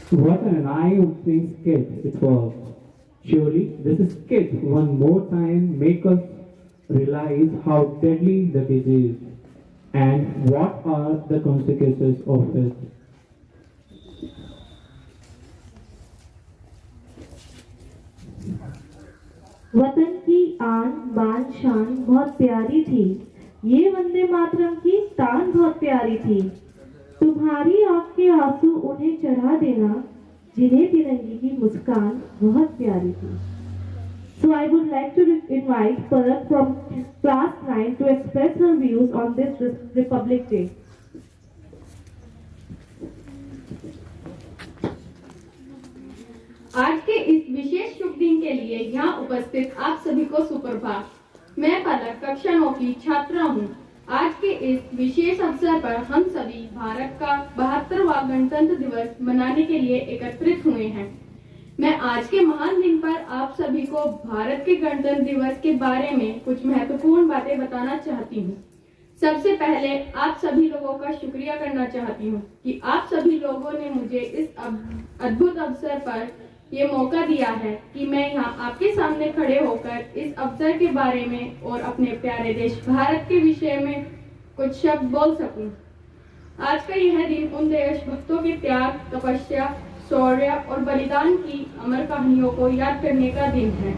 What an eye-opening skit it was. Surely this skit one more time make us realize how deadly the disease and what are the consequences of it. वतन की आन बान शान बहुत प्यारी थी। ये वंदे मातरम की तान बहुत प्यारी थी। तुम्हारी आंख के आंसू उन्हें चढ़ा देना, जिन्हें तिरंगे की मुस्कान बहुत प्यारी थी। So I would like to invite Palak from class 9 to express her views on this Republic Day. आज के इस विशेष शुभ दिन के लिए यहाँ उपस्थित आप सभी को सुप्रभात। मैं पलक कक्षा 9 की छात्रा हूँ। आज के इस विशेष अवसर पर हम सभी भारत का 72वां गणतंत्र दिवस मनाने के लिए एकत्रित हुए हैं। मैं आज के महान दिन पर आप सभी को भारत के गणतंत्र दिवस के बारे में कुछ महत्वपूर्ण बातें बताना चाहती हूँ। सबसे पहले आप सभी लोगों का शुक्रिया करना चाहती हूँ कि आप सभी लोगों ने मुझे इस अद्भुत अवसर पर ये मौका दिया है कि मैं यहाँ आपके सामने खड़े होकर इस अवसर के बारे में और अपने प्यारे देश भारत के विषय में कुछ शब्द बोल सकूं। आज का यह दिन उन देशभक्तों के त्याग, तपस्या, शौर्य और बलिदान की अमर कहानियों को याद करने का दिन है,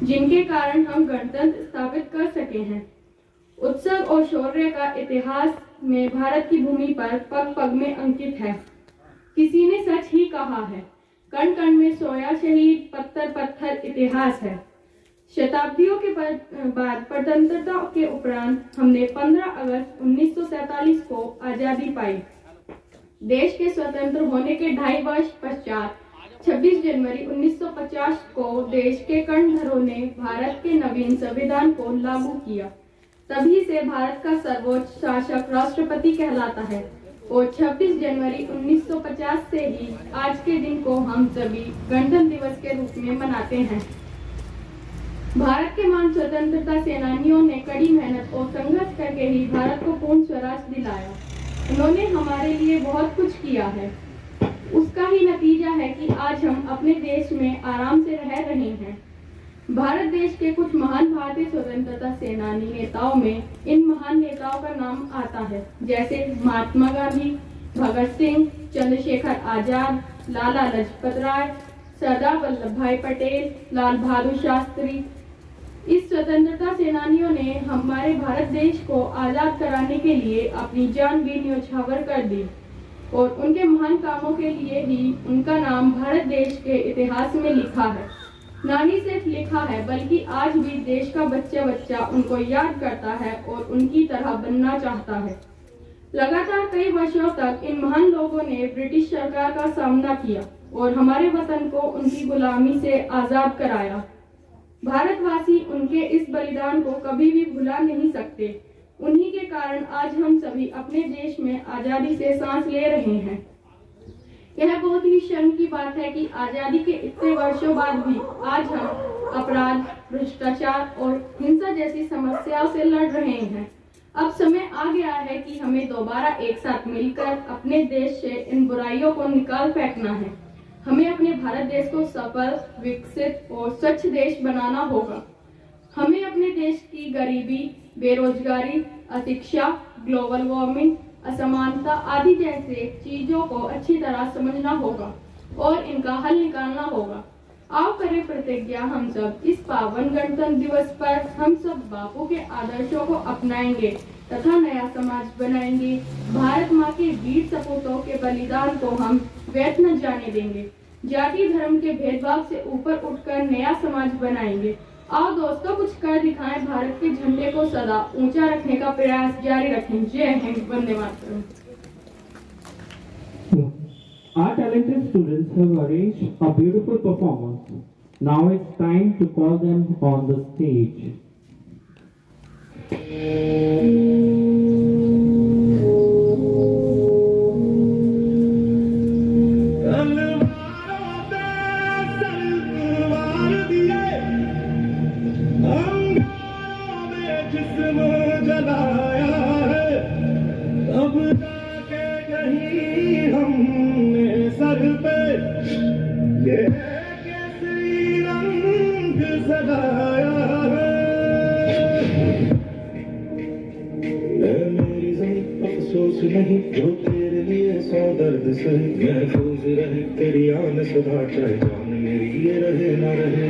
जिनके कारण हम गणतंत्र स्थापित कर सके हैं। उत्सव और शौर्य का इतिहास में भारत की भूमि पर पग पग में अंकित है। किसी ने सच ही कहा है, कण कण में सोया शहीद, पत्थर पत्थर इतिहास है। शताब्दियों के बाद स्वतंत्रता के उपरांत हमने 15 अगस्त 1947 को आजादी पाई। देश के स्वतंत्र होने के 2.5 वर्ष पश्चात 26 जनवरी 1950 को देश के कर्णधारों ने भारत के नवीन संविधान को लागू किया। तभी से भारत का सर्वोच्च शासक राष्ट्रपति कहलाता है और 26 जनवरी 1950 से ही आज के दिन को हम सभी गणतंत्र दिवस के रूप में मनाते हैं। भारत के महान स्वतंत्रता सेनानियों ने कड़ी मेहनत और संघर्ष करके ही भारत को पूर्ण स्वराज दिलाया। उन्होंने हमारे लिए बहुत कुछ किया है। उसका ही नतीजा है कि आज हम अपने देश में आराम से रह रहे हैं। भारत देश के कुछ महान भारतीय स्वतंत्रता सेनानी नेताओं में इन महान नेताओं का नाम आता है, जैसे महात्मा गांधी, भगत सिंह, चंद्रशेखर आजाद, लाला लाजपत राय, सरदार वल्लभ भाई पटेल, लाल बहादुर शास्त्री। इस स्वतंत्रता सेनानियों ने हमारे भारत देश को आजाद कराने के लिए अपनी जान भी न्यौछावर कर दी और उनके महान कामों के लिए ही उनका नाम भारत देश के इतिहास में लिखा है। ना ही सिर्फ लिखा है, बल्कि आज भी देश का बच्चा बच्चा उनको याद करता है और उनकी तरह बनना चाहता है। लगातार कई वर्षों तक इन महान लोगों ने ब्रिटिश सरकार का सामना किया और हमारे वतन को उनकी गुलामी से आजाद कराया। भारतवासी उनके इस बलिदान को कभी भी भुला नहीं सकते। उन्हीं के कारण आज हम सभी अपने देश में आजादी से सांस ले रहे हैं। यह बहुत ही शर्म की बात है कि आजादी के इतने वर्षों बाद भी आज हम अपराध, भ्रष्टाचार और हिंसा जैसी समस्याओं से लड़ रहे हैं। अब समय आ गया है कि हमें दोबारा एक साथ मिलकर अपने देश से इन बुराइयों को निकाल फेंकना है। हमें अपने भारत देश को सफल, विकसित और स्वच्छ देश बनाना होगा। हमें अपने देश की गरीबी, बेरोजगारी, अशिक्षा, ग्लोबल वार्मिंग, असमानता आदि जैसे चीजों को अच्छी तरह समझना होगा और इनका हल निकालना होगा। आओ करें प्रतिज्ञा हम सब इस पावन गणतंत्र दिवस पर हम सब बापू के आदर्शों को अपनाएंगे तथा नया समाज बनाएंगे। भारत माँ के वीर सपूतों के बलिदान को हम व्यर्थ न जाने देंगे। जाति धर्म के भेदभाव से ऊपर उठकर नया समाज बनाएंगे। आओ दोस्तों, कुछ कर दिखाएं, भारत के झंडे को सदा ऊंचा रखने का प्रयास जारी रखें। जय Hind, Vande Mataram. Our talented students have arranged a beautiful performance. Now it's time to call them on the stage. Sir पे ये केसरी रंग सजाया है मेरी ज़मीं अफसोस नहीं जो तेरे लिए सौ दर्द सही महफूज रहे तेरी आन सदा चाहे जान मेरी ये रहे ना रहे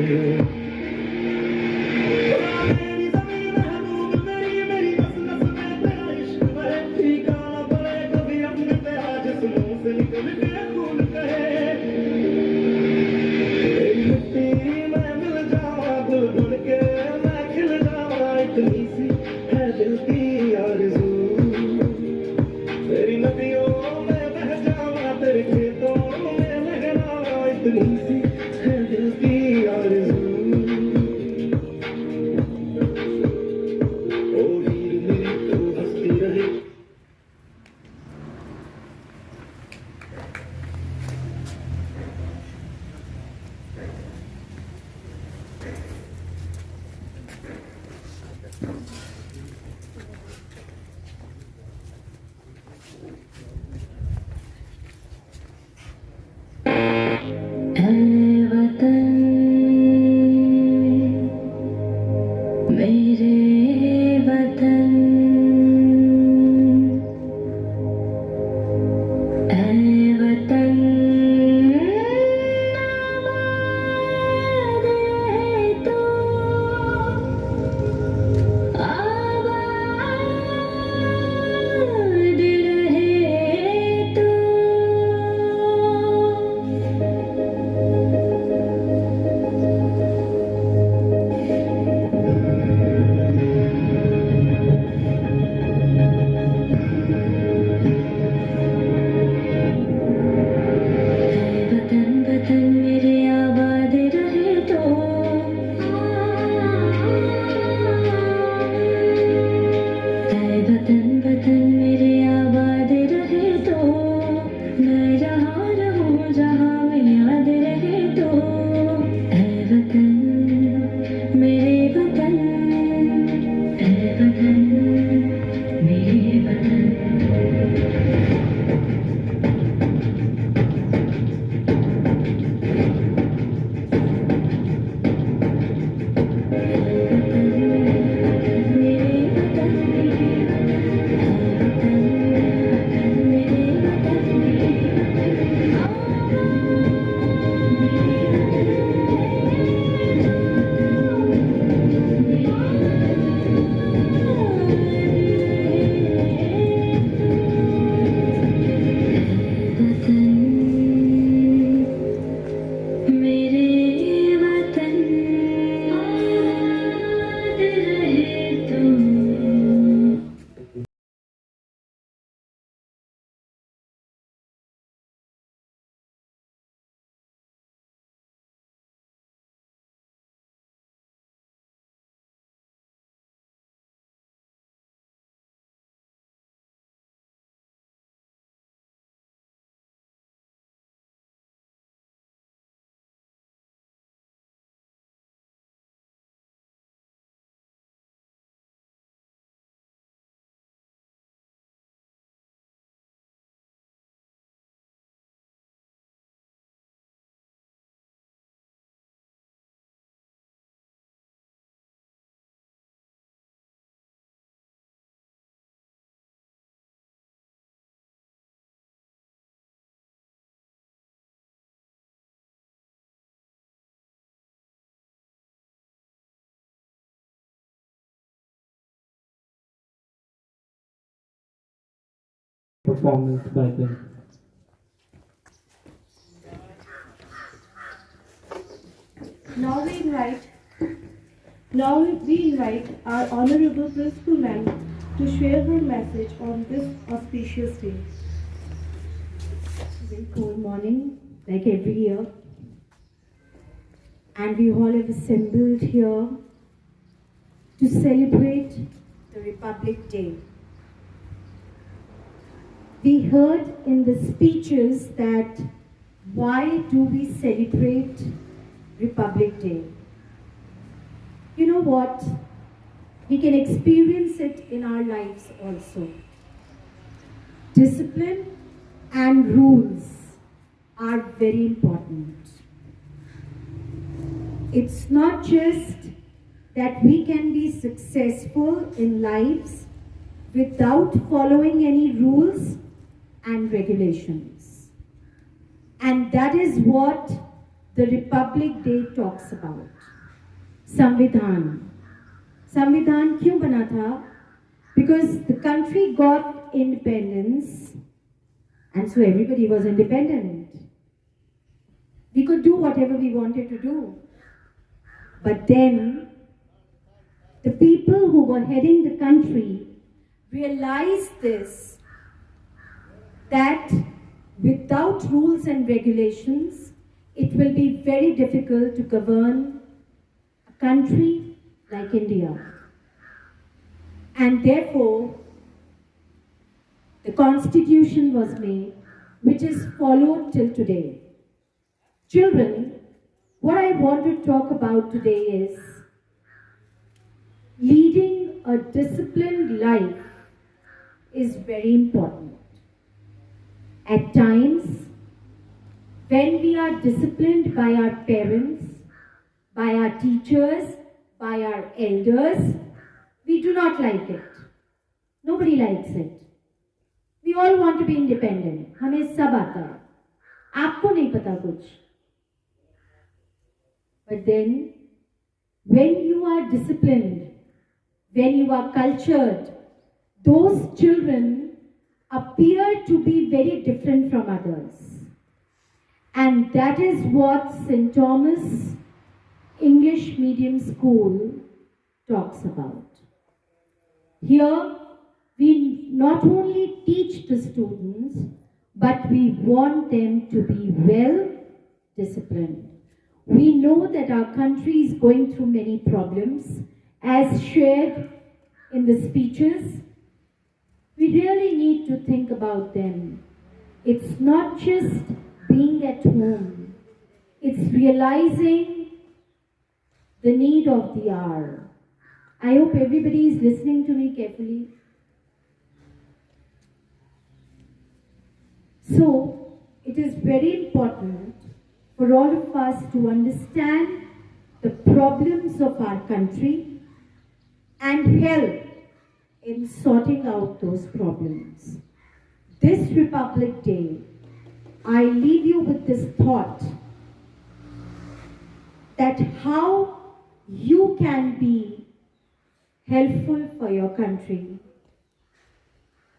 मेरी ज़मीं महबूब मेरी मेरी नस नस में तेरा इश्क बहे ठिकाना पड़े कभी अपने तेरा जिस्मों से निकल के खून कहे तेरी मिट्टी में मिल जावा दिल धुल के मैं खिल जावा इतनी सी है दिल की आरज़ू तेरी नदियों में बह जावा तेरे खेतों में लहरावा इतनी सी है दिल की आरज़ू ओ हीर मेरी तू हंसती रहे performance by them. Now we invite our Honorable Principal Ma'am to share her message on this auspicious day. Very cold morning, like every year. And we all have assembled here to celebrate the Republic Day. We heard in the speeches that why do we celebrate Republic Day? You know what? We can experience it in our lives also. Discipline and rules are very important. It's not just that we can be successful in lives without following any rules and regulations. And that is what the Republic Day talks about. Samvidhan. Samvidhan क्यों बना था? Because the country got independence and so everybody was independent. We could do whatever we wanted to do. But then the people who were heading the country realized this, that without rules and regulations, it will be very difficult to govern a country like India. And therefore, the constitution was made, which is followed till today. Children, what I want to talk about today is leading a disciplined life is very important. At times, when we are disciplined by our parents, by our teachers, by our elders, we do not like it. Nobody likes it. We all want to be independent. हमें सब आता है. आपको नहीं पता कुछ. But then, when you are disciplined, when you are cultured, those children appear to be very different from others. And that is what St. Thomas English Medium School talks about. Here, we not only teach the students, but we want them to be well disciplined. We know that our country is going through many problems, as shared in the speeches. We really need to think about them. It's not just being at home. It's realizing the need of the hour. I hope everybody is listening to me carefully. So, it is very important for all of us to understand the problems of our country and help in sorting out those problems. This Republic Day, I leave you with this thought that how you can be helpful for your country.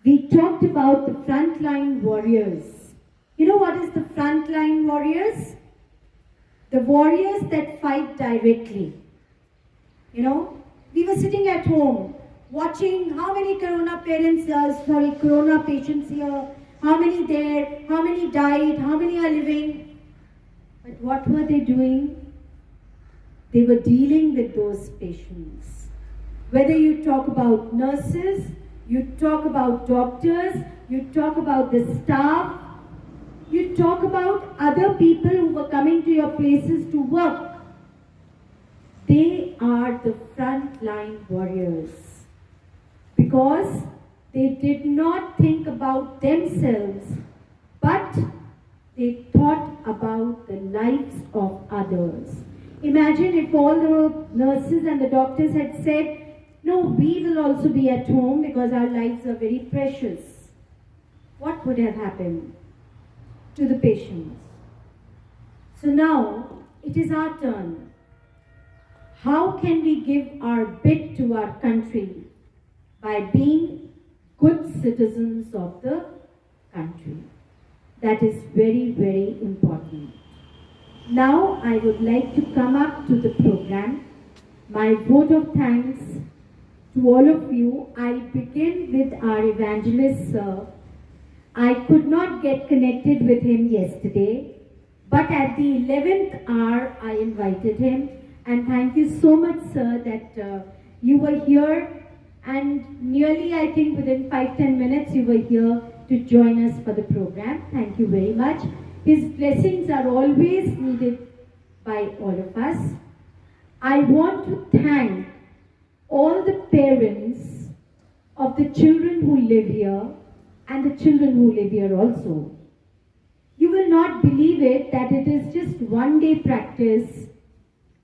We talked about the frontline warriors. You know what is the frontline warriors? The warriors that fight directly. You know, we were sitting at home watching how many corona patients here, how many there, how many died, how many are living. But what were they doing? They were dealing with those patients. Whether you talk about nurses, you talk about doctors, you talk about the staff, you talk about other people who were coming to your places to work. They are the frontline warriors. Because they did not think about themselves, but they thought about the lives of others. Imagine if all the nurses and the doctors had said, no, we will also be at home because our lives are very precious. What would have happened to the patients? So now, it is our turn. How can we give our bit to our country? By being good citizens of the country. That is very, very important. Now I would like to come up to the program. My vote of thanks to all of you. I'll begin with our evangelist, sir. I could not get connected with him yesterday, but at the 11th hour I invited him. And thank you so much, sir, that you were here. And nearly, I think, within 5-10 minutes, you were here to join us for the program. Thank you very much. His blessings are always needed by all of us. I want to thank all the parents of the children who live here and the children who live here also. You will not believe it that it is just one day practice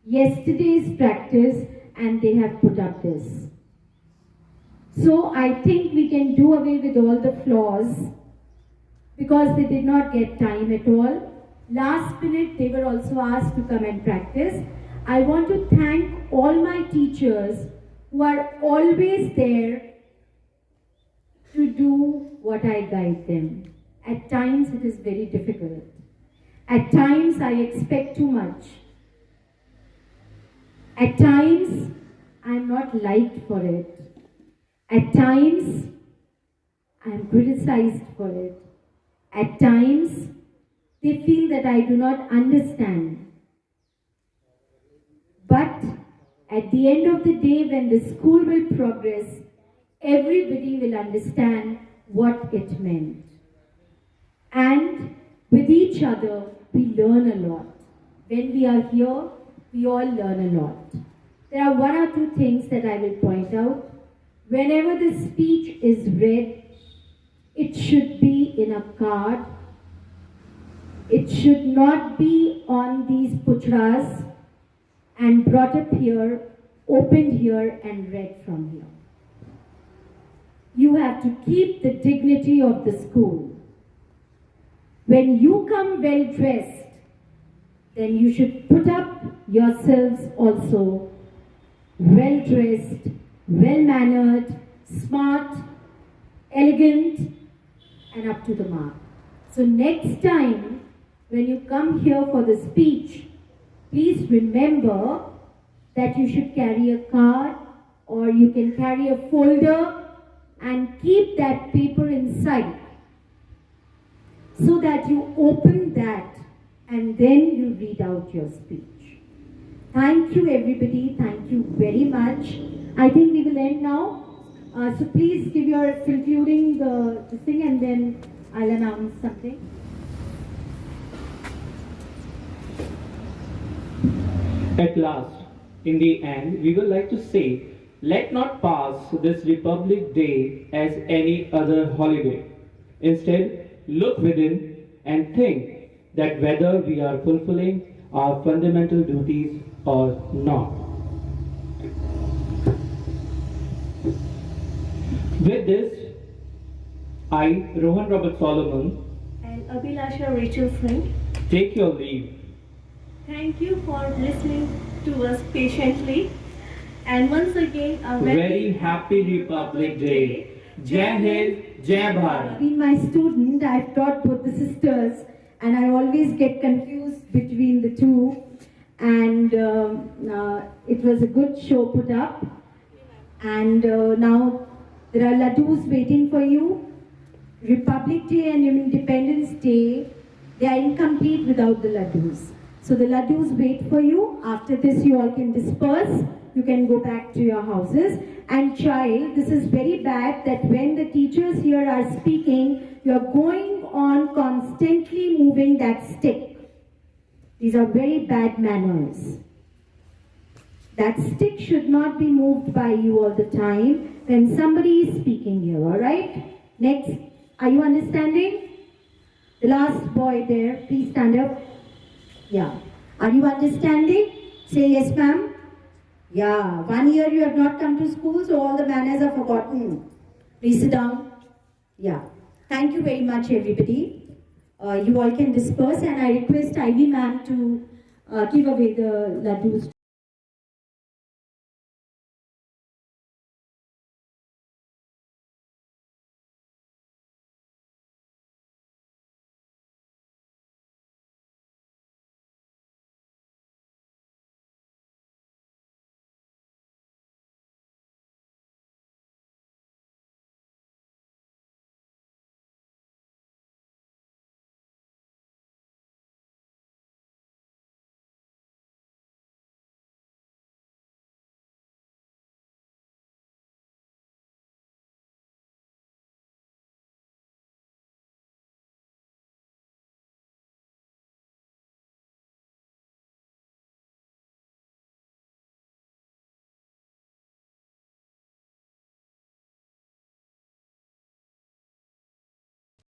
yesterday's practice and they have put up this. So I think we can do away with all the flaws because they did not get time at all. Last minute they were also asked to come and practice. I want to thank all my teachers who are always there to do what I guide them. At times it is very difficult. At times I expect too much. At times I am not liked for it. At times I am criticized for it. At times they feel that I do not understand. But at the end of the day, when the school will progress, everybody will understand what it meant. And with each other, we learn a lot. When we are here, we all learn a lot. There are one or two things that I will point out. Whenever the speech is read, it should be in a card. It should not be on these puchras and brought up here, opened here and read from here. You have to keep the dignity of the school. When you come well dressed, then you should put up yourselves also well dressed, well mannered, smart, elegant and up to the mark. So next time when you come here for the speech, please remember that you should carry a card or you can carry a folder and keep that paper inside so that you open that and then you read out your speech. Thank you everybody, thank you very much. I think we will end now. So please give your concluding the thing and then I'll announce something. At last, in the end, we would like to say, let not pass this Republic Day as any other holiday. Instead, look within and think that whether we are fulfilling our fundamental duties or not. With this, I, Rohan Robert Solomon, And Abhilasha Rachel Singh, take your leave. thank you for listening to us patiently. And once again, a Very happy Republic Day. Jai Hind, Jai Bharat. Being my student, I've taught both the sisters and I always get confused between the two. And it was a good show put up. And now there are laddus waiting for you. Republic Day and Independence Day, they are incomplete without the laddus. So the laddus wait for you. After this you all can disperse. You can go back to your houses. And child, this is very bad that when the teachers here are speaking, you are going on constantly moving that stick. These are very bad manners. That stick should not be moved by you all the time when somebody is speaking here, alright? Next, are you understanding? The last boy there, please stand up. Yeah. Are you understanding? Say yes, ma'am. Yeah. 1 year you have not come to school, so all the manners are forgotten. Please sit down. Yeah. Thank you very much, everybody. You all can disperse, and I request Ivy ma'am to give away the laddus to